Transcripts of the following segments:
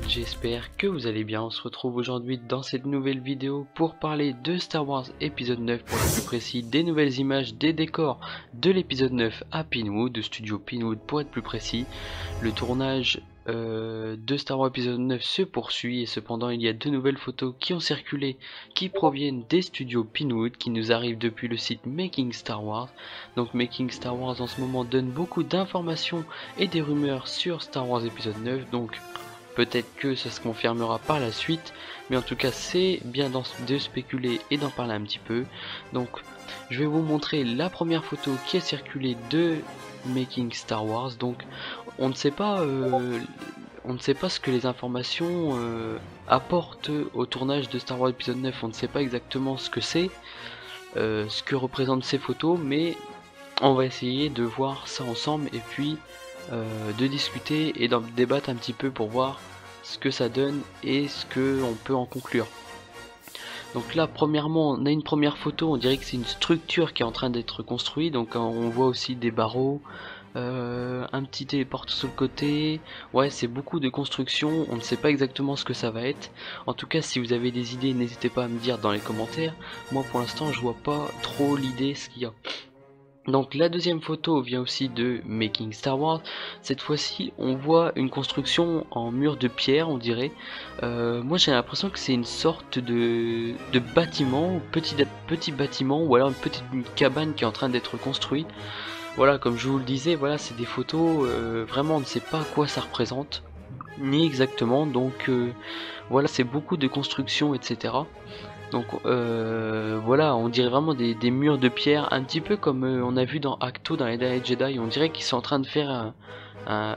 j'espère que vous allez bien. On se retrouve aujourd'hui dans cette nouvelle vidéo pour parler de Star Wars épisode 9, pour être plus précis, des nouvelles images, des décors de l'épisode 9 à Pinewood, de studio Pinewood pour être plus précis. Le tournage de Star Wars épisode 9 se poursuit et cependant il y a deux nouvelles photos qui ont circulé qui proviennent des studios Pinewood, qui nous arrivent depuis le site Making Star Wars. Donc Making Star Wars en ce moment donne beaucoup d'informations et des rumeurs sur Star Wars épisode 9, donc peut-être que ça se confirmera par la suite, mais en tout cas c'est bien de spéculer et d'en parler un petit peu. Donc je vais vous montrer la première photo qui a circulé de Making Star Wars. Donc on ne sait pas ce que les informations apportent au tournage de Star Wars épisode 9. On ne sait pas exactement ce que c'est, ce que représentent ces photos, mais on va essayer de voir ça ensemble et puis de discuter et d'en débattre un petit peu pour voir ce que ça donne et ce que on peut en conclure. Donc là premièrement on a une première photo, on dirait que c'est une structure qui est en train d'être construite, donc on voit aussi des barreaux, un petit téléporte sur le côté. Ouais, c'est beaucoup de construction, on ne sait pas exactement ce que ça va être. En tout cas si vous avez des idées n'hésitez pas à me dire dans les commentaires. Moi pour l'instant je vois pas trop l'idée ce qu'il y a. Donc la deuxième photo vient aussi de Making Star Wars. Cette fois-ci on voit une construction en mur de pierre, on dirait. Moi j'ai l'impression que c'est une sorte de bâtiment, petit bâtiment, ou alors une cabane qui est en train d'être construite. Voilà, comme je vous le disais, voilà, c'est des photos, vraiment on ne sait pas à quoi ça représente, ni exactement, donc voilà, c'est beaucoup de construction, etc. Donc voilà, on dirait vraiment des murs de pierre, un petit peu comme on a vu dans Acto dans les derniers Jedi. On dirait qu'ils sont en train de faire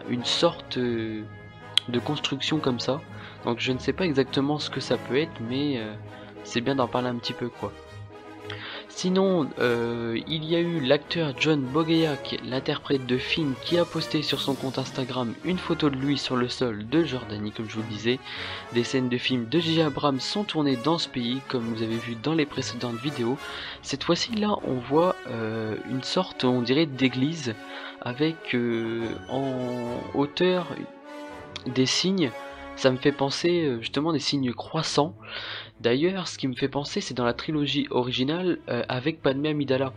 une sorte de construction comme ça. Donc je ne sais pas exactement ce que ça peut être, mais c'est bien d'en parler un petit peu quoi. Sinon, il y a eu l'acteur John Boyega, l'interprète de Finn, qui a posté sur son compte Instagram une photo de lui sur le sol de Jordanie, comme je vous le disais. Des scènes de films de J.J. Abrams sont tournées dans ce pays, comme vous avez vu dans les précédentes vidéos. Cette fois-ci là, on voit une sorte, on dirait, d'église, avec en hauteur des signes. Ça me fait penser justement des signes croissants. D'ailleurs, ce qui me fait penser, c'est dans la trilogie originale avec Padmé Amidala.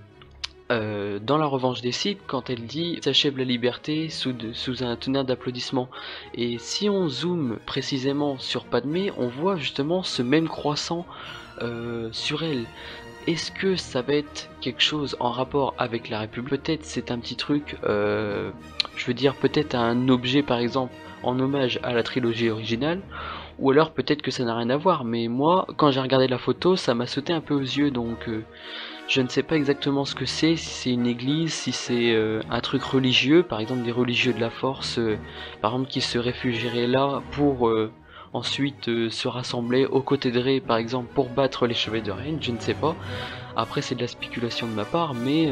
Dans la Revanche des Sith, quand elle dit s'achève la liberté sous un tonnerre d'applaudissements. Et si on zoome précisément sur Padmé, on voit justement ce même croissant sur elle. Est-ce que ça va être quelque chose en rapport avec la République? Peut-être c'est un petit truc, je veux dire peut-être un objet par exemple en hommage à la trilogie originale, ou alors peut-être que ça n'a rien à voir, mais moi quand j'ai regardé la photo ça m'a sauté un peu aux yeux, donc je ne sais pas exactement ce que c'est, si c'est une église, si c'est un truc religieux, par exemple des religieux de la force, par exemple qui se réfugieraient là pour ensuite se rassembler aux côtés de Rey par exemple pour battre les chevaliers de Ren, je ne sais pas. Après c'est de la spéculation de ma part, mais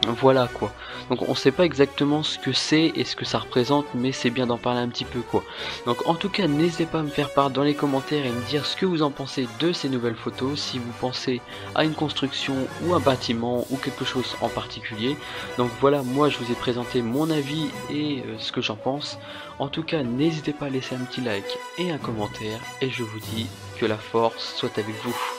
voilà quoi. Donc on sait pas exactement ce que c'est et ce que ça représente, mais c'est bien d'en parler un petit peu quoi. Donc en tout cas n'hésitez pas à me faire part dans les commentaires et me dire ce que vous en pensez de ces nouvelles photos, si vous pensez à une construction ou un bâtiment ou quelque chose en particulier. Donc voilà, moi je vous ai présenté mon avis et ce que j'en pense. En tout cas n'hésitez pas à laisser un petit like et un commentaire, et je vous dis que la force soit avec vous.